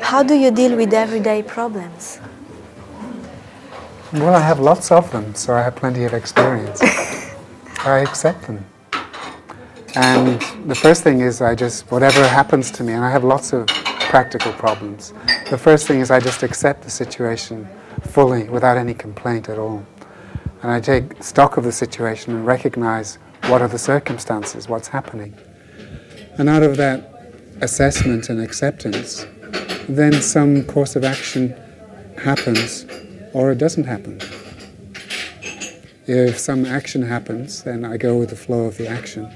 How do you deal with everyday problems? Well, I have lots of them, so I have plenty of experience. I accept them. And the first thing is whatever happens to me, and I have lots of practical problems, the first thing is I just accept the situation fully, without any complaint at all. And I take stock of the situation and recognize what are the circumstances, what's happening. And out of that assessment and acceptance, then some course of action happens or it doesn't happen. If some action happens, then I go with the flow of the action.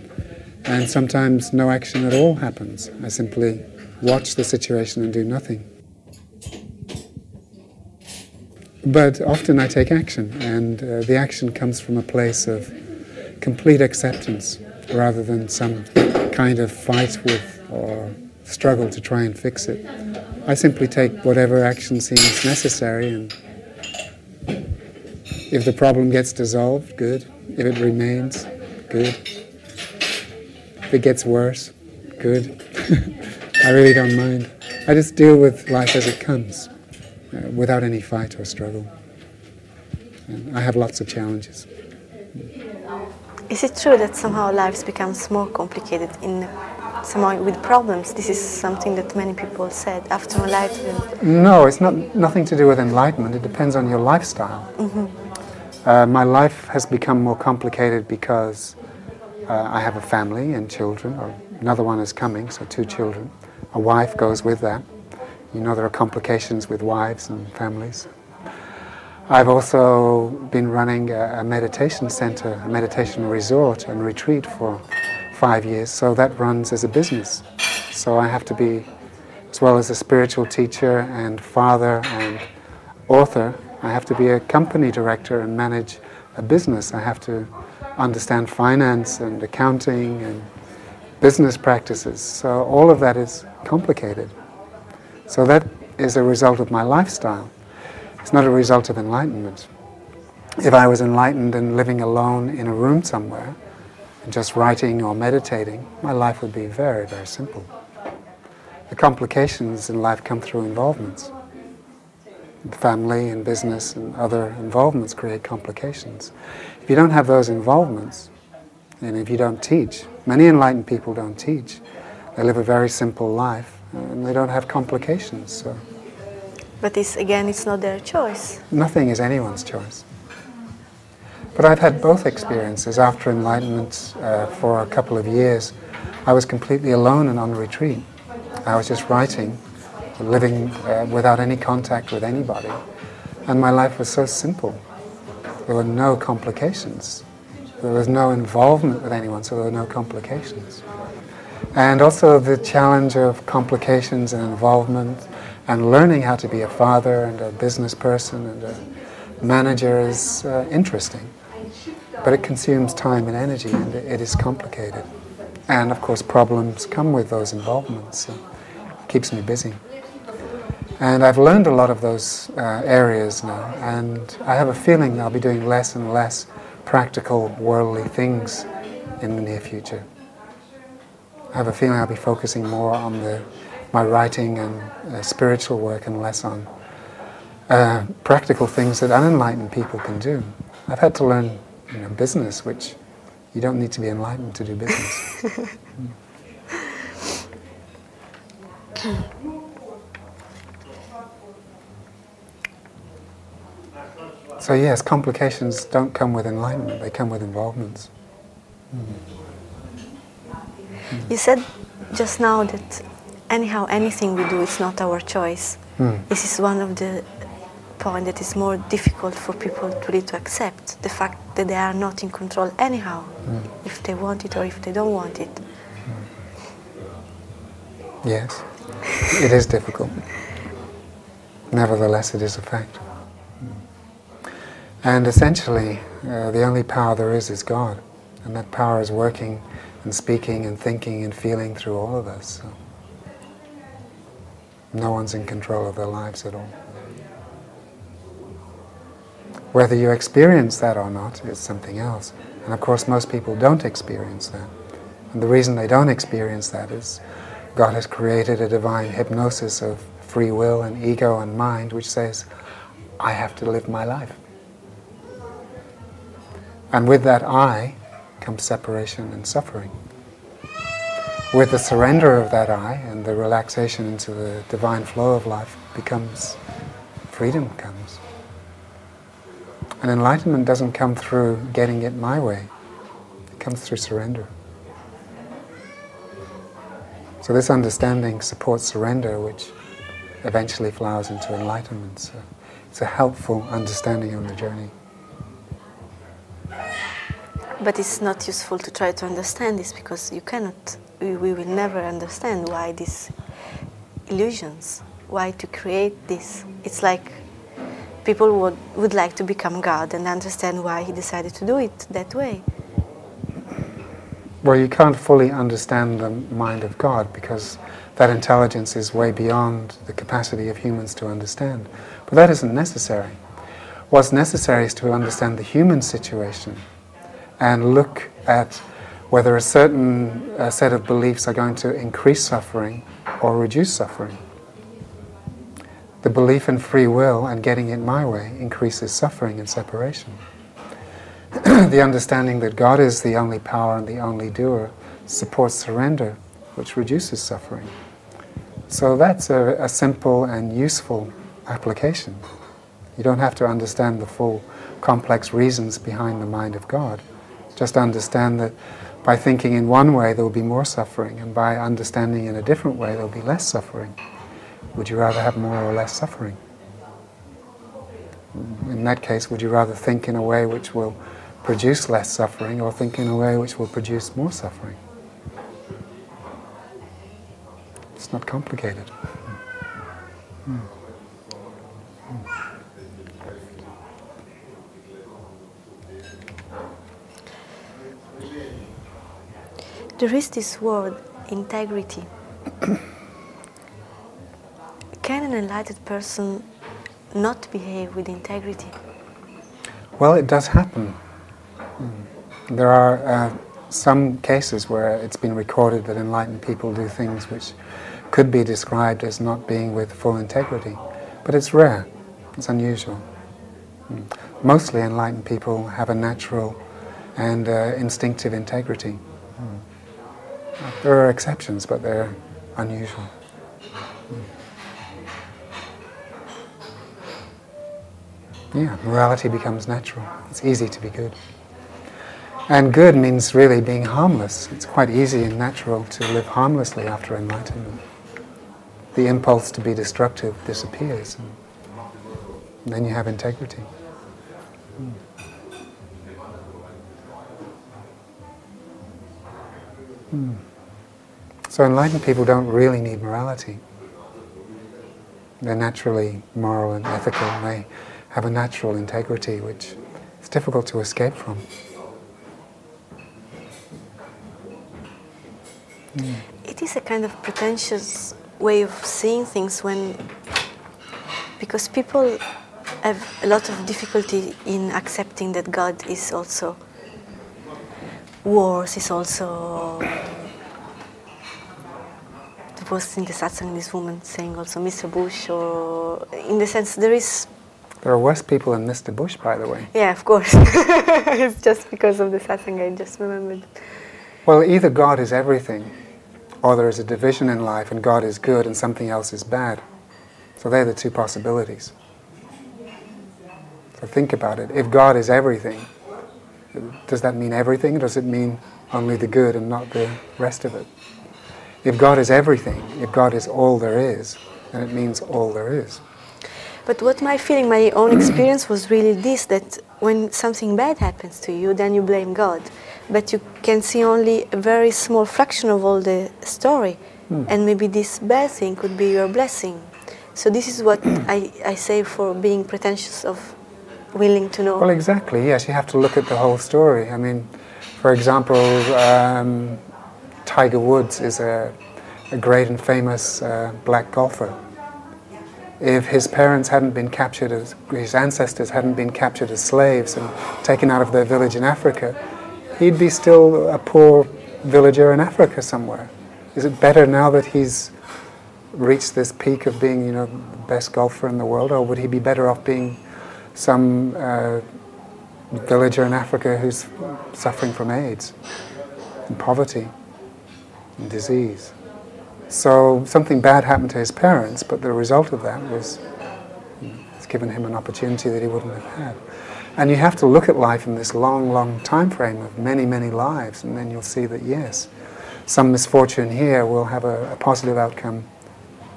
And sometimes no action at all happens. I simply watch the situation and do nothing. But often I take action, and the action comes from a place of complete acceptance rather than some kind of fight with or struggle to try and fix it. I simply take whatever action seems necessary, and if the problem gets dissolved, good. If it remains, good. If it gets worse, good. I really don't mind. I just deal with life as it comes, without any fight or struggle. And I have lots of challenges. Is it true that somehow life becomes more complicated somehow with problems? This is something that many people said after enlightenment. No, it's nothing to do with enlightenment. It depends on your lifestyle. Mm-hmm. My life has become more complicated because I have a family and children. Or another one is coming, so 2 children. A wife goes with that. You know there are complications with wives and families. I've also been running a meditation center, a meditation resort and retreat for 5 years, so that runs as a business. So I have to be, as well as a spiritual teacher and father and author, I have to be a company director and manage a business. I have to understand finance and accounting and business practices. So all of that is complicated. So that is a result of my lifestyle. It's not a result of enlightenment. If I was enlightened and living alone in a room somewhere, and just writing or meditating, my life would be very, very simple. The complications in life come through involvements. Family and business and other involvements create complications. If you don't have those involvements, and if you don't teach, many enlightened people don't teach. They live a very simple life, and they don't have complications. So. But it's not their choice. Nothing is anyone's choice. But I've had both experiences. After enlightenment, for a couple of years, I was completely alone and on retreat. I was just writing, living without any contact with anybody. And my life was so simple. There were no complications. There was no involvement with anyone, so there were no complications. And also the challenge of complications and involvement and learning how to be a father and a business person and a manager is interesting. But it consumes time and energy, and it is complicated. And of course problems come with those involvements, so it keeps me busy. And I've learned a lot of those areas now, and I have a feeling I'll be doing less and less practical, worldly things in the near future. I have a feeling I'll be focusing more on my writing and spiritual work and less on practical things that unenlightened people can do. I've had to learn business, which you don't need to be enlightened to do business. So yes, complications don't come with enlightenment, they come with involvements. You said just now that anything we do is not our choice. This is one of the points that is more difficult for people to accept, the fact that they are not in control anyhow, if they want it or if they don't want it. Yes, it is difficult. Nevertheless, it is a fact. And essentially, the only power there is God. And that power is working and speaking and thinking and feeling through all of us. So no one's in control of their lives at all. Whether you experience that or not is something else. And of course, most people don't experience that. And the reason they don't experience that is God has created a divine hypnosis of free will and ego and mind which says, I have to live my life. And with that I comes separation and suffering. With the surrender of that I and the relaxation into the divine flow of life becomes freedom comes. And enlightenment doesn't come through getting it my way. It comes through surrender. So this understanding supports surrender, which eventually flowers into enlightenment. So it's a helpful understanding on the journey. But it's not useful to try to understand this because you cannot, we will never understand why these illusions, why to create this. It's like people would like to become God and understand why he decided to do it that way. Well, you can't fully understand the mind of God because that intelligence is way beyond the capacity of humans to understand. But that isn't necessary. What's necessary is to understand the human situation and look at whether a certain set of beliefs are going to increase suffering or reduce suffering. The belief in free will and getting it my way increases suffering and separation. The understanding that God is the only power and the only doer supports surrender, which reduces suffering. So that's a simple and useful application. You don't have to understand the full complex reasons behind the mind of God. Just understand that by thinking in one way there will be more suffering, and by understanding in a different way there will be less suffering. Would you rather have more or less suffering? In that case, would you rather think in a way which will produce less suffering, or think in a way which will produce more suffering? It's not complicated. There is this word, integrity. Can an enlightened person not behave with integrity? Well, it does happen. There are some cases where it's been recorded that enlightened people do things which could be described as not being with full integrity. But it's rare. It's unusual. Mostly enlightened people have a natural and instinctive integrity. There are exceptions, but they're unusual. Yeah, morality becomes natural. It's easy to be good. And good means really being harmless. It's quite easy and natural to live harmlessly after enlightenment. The impulse to be destructive disappears, and then you have integrity. So enlightened people don't really need morality. They're naturally moral and ethical, and they have a natural integrity which is difficult to escape from. It is a kind of pretentious way of seeing things because people have a lot of difficulty in accepting that God is also wars, is also... There was in the satsang this woman saying also Mr. Bush, or in the sense there are worse people than Mr. Bush, by the way. Yeah, of course. It's just because of the satsang I just remembered. Well, either God is everything, or there is a division in life and God is good and something else is bad. So they're the two possibilities. So think about it. If God is everything, does that mean everything? Or does it mean only the good and not the rest of it? If God is everything, if God is all there is, then it means all there is. But what my feeling, my own experience was really this, that when something bad happens to you, then you blame God. But you can see only a very small fraction of all the story. And maybe this bad thing could be your blessing. So this is what I say for being pretentious of willing to know. Well, exactly, yes. You have to look at the whole story. I mean, for example, Tiger Woods is a great and famous black golfer. If his parents hadn't been captured, his ancestors hadn't been captured as slaves and taken out of their village in Africa, he'd be still a poor villager in Africa somewhere? Is it better now that he's reached this peak of being, the best golfer in the world, or would he be better off being some villager in Africa who's suffering from AIDS and poverty and disease? So something bad happened to his parents, but the result of that was it's given him an opportunity that he wouldn't have had. And you have to look at life in this long, long time frame of many, many lives, and then you'll see that, yes, some misfortune here will have a positive outcome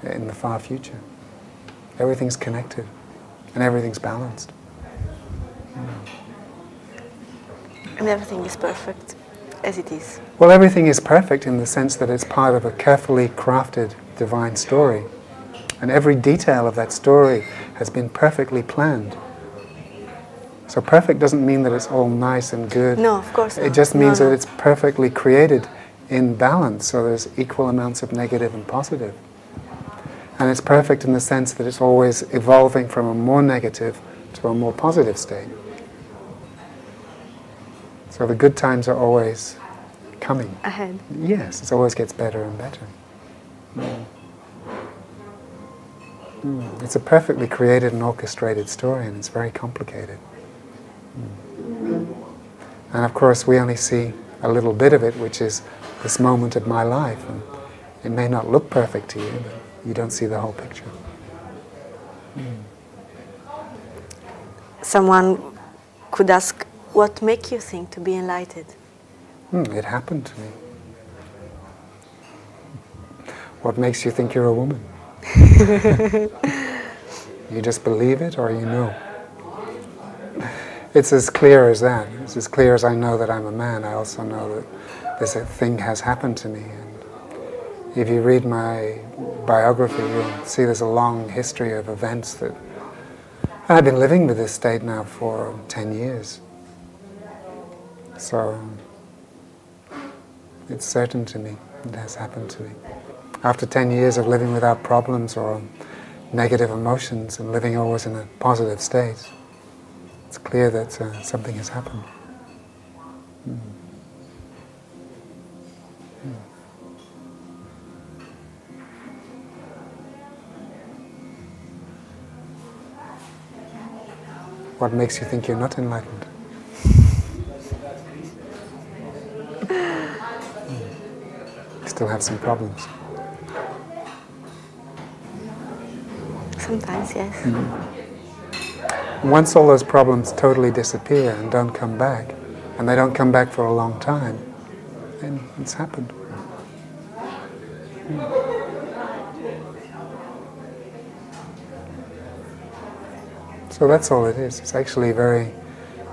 in the far future. Everything's connected, and everything's balanced. And everything is perfect as it is. Well, everything is perfect in the sense that it's part of a carefully crafted divine story. And every detail of that story has been perfectly planned. So perfect doesn't mean that it's all nice and good. No, of course not. It just means that it's perfectly created in balance, so there's equal amounts of negative and positive. And it's perfect in the sense that it's always evolving from a more negative to a more positive state. So the good times are always coming. Ahead. Yes, it always gets better and better. It's a perfectly created and orchestrated story, and it's very complicated. And of course we only see a little bit of it, which is this moment of my life. And it may not look perfect to you, but you don't see the whole picture. Someone could ask, what makes you think to be enlightened? It happened to me. What makes you think you're a woman? You just believe it, or you know? It's as clear as that. It's as clear as I know that I'm a man. I also know that this thing has happened to me. And if you read my biography, you'll see there's a long history of events that... And I've been living with this state now for 10 years. So it's certain to me. It has happened to me. After 10 years of living without problems or negative emotions and living always in a positive state, it's clear that something has happened. What makes you think you're not enlightened? You still have some problems. Sometimes, yes. Once all those problems totally disappear and don't come back, and they don't come back for a long time, then it's happened. So that's all it is. It's actually a very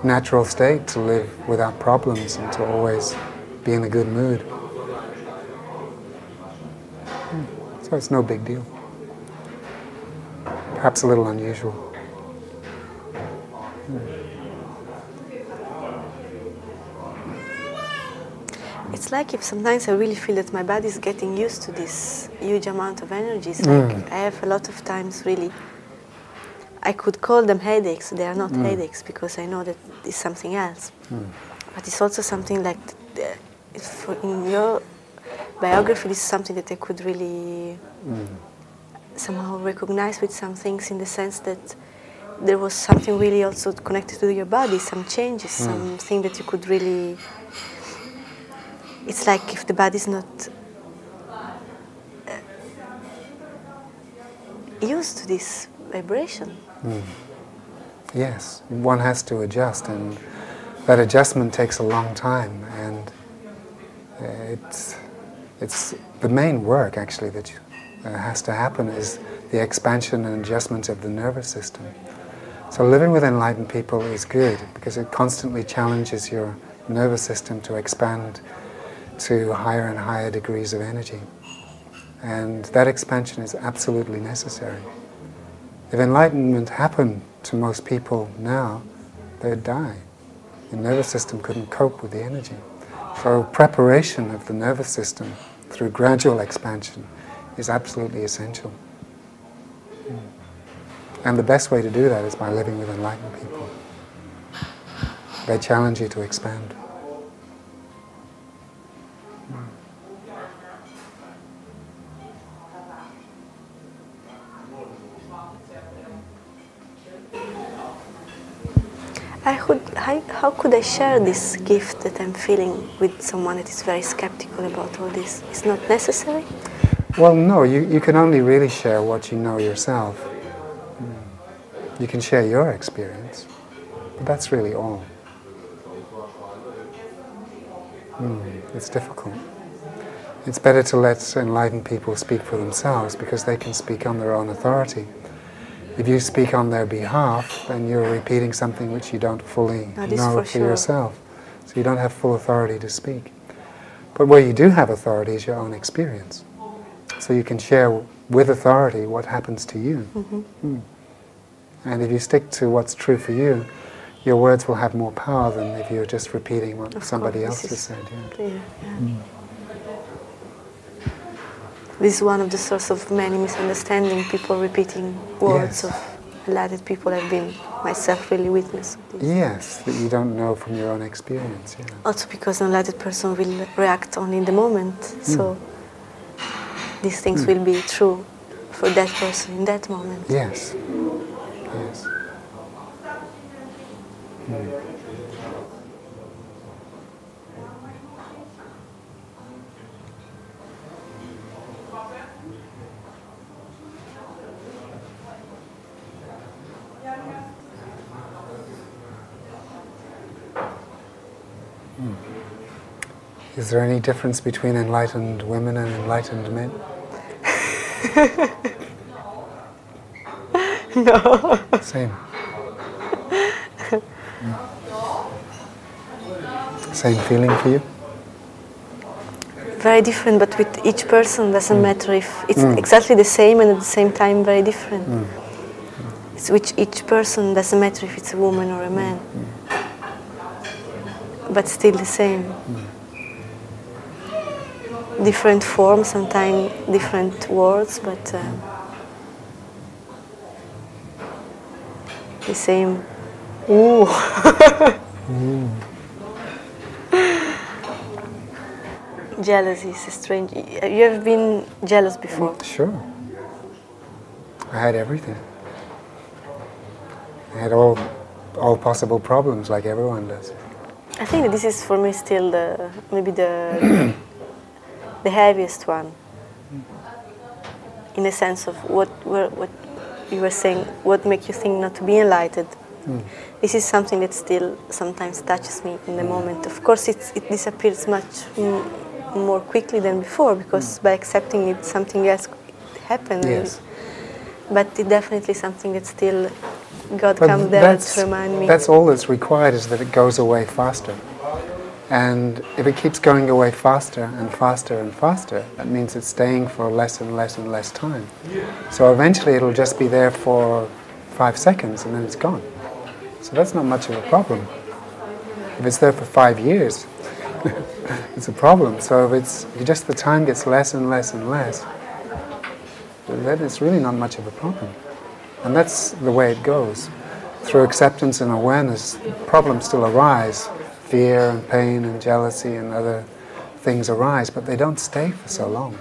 natural state to live without problems and to always be in a good mood. So it's no big deal. Perhaps a little unusual. It's like if sometimes I really feel that my body is getting used to this huge amount of energy. It's like I have a lot of times really, I could call them headaches. They are not headaches because I know that it's something else. But it's also something like, in your biography, this is something that I could really somehow recognize with some things, in the sense that there was something really also connected to your body, some changes, something that you could really... It's like if the body is not used to this vibration. Yes, one has to adjust, and that adjustment takes a long time, and it's the main work actually that has to happen is the expansion and adjustment of the nervous system. So living with enlightened people is good because it constantly challenges your nervous system to expand to higher and higher degrees of energy. And that expansion is absolutely necessary. If enlightenment happened to most people now, they'd die. The nervous system couldn't cope with the energy. So preparation of the nervous system through gradual expansion is absolutely essential. And the best way to do that is by living with enlightened people. They challenge you to expand. How could I share this gift that I'm feeling with someone that is very skeptical about all this? It's not necessary? Well, no, you can only really share what you know yourself. You can share your experience, but that's really all. It's difficult. It's better to let enlightened people speak for themselves because they can speak on their own authority. If you speak on their behalf, then you're repeating something which you don't fully know for yourself. So you don't have full authority to speak. But where you do have authority is your own experience. So you can share with authority what happens to you. And if you stick to what's true for you, your words will have more power than if you're just repeating what somebody else has said. Clear, This is one of the sources of many misunderstandings, people repeating words of enlightened people. I've been myself really witness of this. Yes, that you don't know from your own experience. Also because an enlightened person will react only in the moment, so these things will be true for that person in that moment. Yes. Yes. Is there any difference between enlightened women and enlightened men? No. Same. Same feeling for you? Very different, but with each person doesn't matter if it's exactly the same and at the same time very different. It's with each person doesn't matter if it's a woman or a man, but still the same. Different forms, sometimes different words, but the same. Ooh. Jealousy is strange. You have been jealous before? Sure. I had everything. I had all possible problems, like everyone does. I think that this is for me still maybe the heaviest one. In the sense of what you were saying, what makes you think not to be enlightened. This is something that still sometimes touches me in the moment. Of course, it disappears much more quickly than before because by accepting it, something else happened. Yes. But it's definitely something that still God comes there to remind me. That's all that's required, is that it goes away faster. And if it keeps going away faster and faster and faster, that means it's staying for less and less and less time. So eventually it'll just be there for 5 seconds and then it's gone. So that's not much of a problem. If it's there for 5 years, it's a problem. So if just the time gets less and less and less, then it's really not much of a problem. And that's the way it goes. Through acceptance and awareness, problems still arise. Fear and pain and jealousy and other things arise, but they don't stay for so long.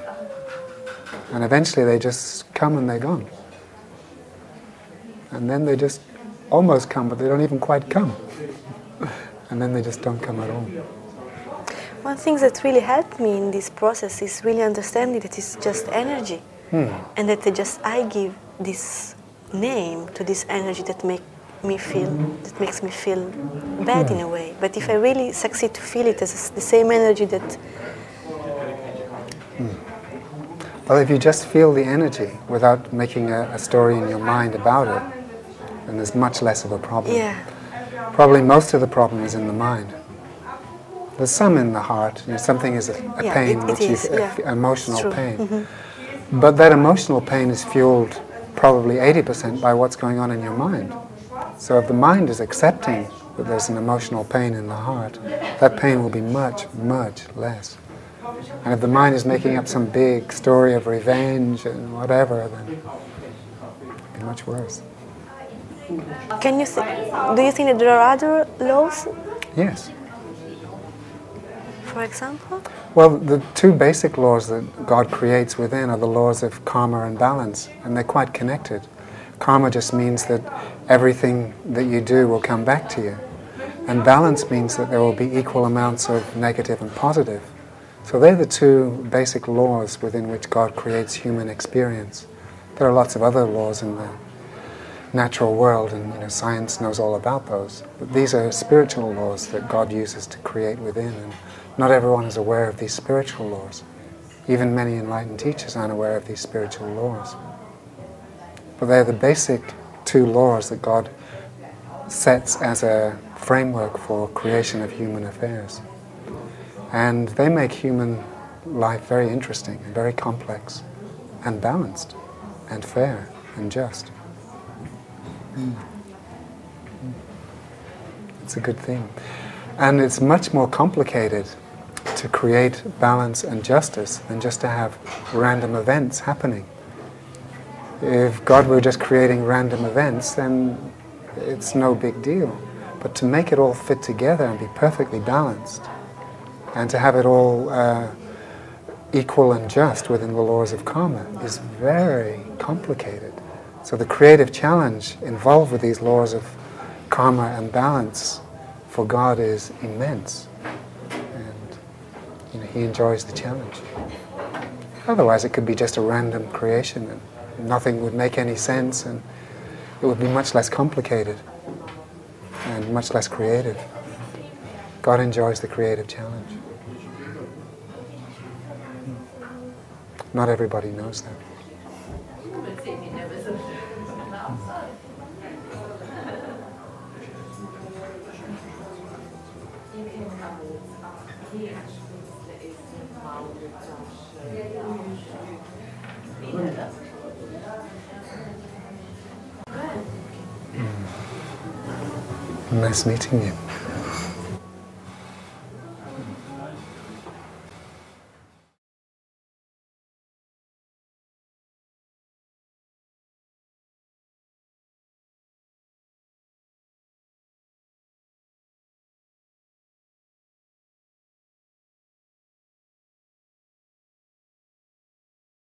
And eventually they just come and they're gone. And then they just almost come, but they don't even quite come. And then they just don't come at all. One thing that really helped me in this process is really understanding that it's just energy. And that I give this name to this energy that makes me feel bad in a way. But if I really succeed to feel it as the same energy that... Well, if you just feel the energy without making a story in your mind about it, then there's much less of a problem. Yeah. Probably most of the problem is in the mind. There's some in the heart. Something is a pain, emotional pain. But that emotional pain is fueled probably 80% by what's going on in your mind. So if the mind is accepting that there's an emotional pain in the heart, that pain will be much, much less. And if the mind is making up some big story of revenge and whatever, then it'll be much worse. Do you think that there are other laws? Yes. For example? Well, the two basic laws that God creates within are the laws of karma and balance, and they're quite connected. Karma just means that everything that you do will come back to you. And balance means that there will be equal amounts of negative and positive. So they're the two basic laws within which God creates human experience. There are lots of other laws in the natural world, and science knows all about those. But these are spiritual laws that God uses to create within, and not everyone is aware of these spiritual laws. Even many enlightened teachers aren't aware of these spiritual laws. But they're the basic two laws that God sets as a framework for creation of human affairs. And they make human life very interesting and very complex and balanced and fair and just. It's a good thing. And it's much more complicated to create balance and justice than just to have random events happening. If God were just creating random events, then it's no big deal. But to make it all fit together and be perfectly balanced, and to have it all equal and just within the laws of karma, is very complicated. So the creative challenge involved with these laws of karma and balance for God is immense. And He enjoys the challenge. Otherwise it could be just a random creation and nothing would make any sense, and it would be much less complicated and much less creative. God enjoys the creative challenge. Not everybody knows that. Nice meeting you.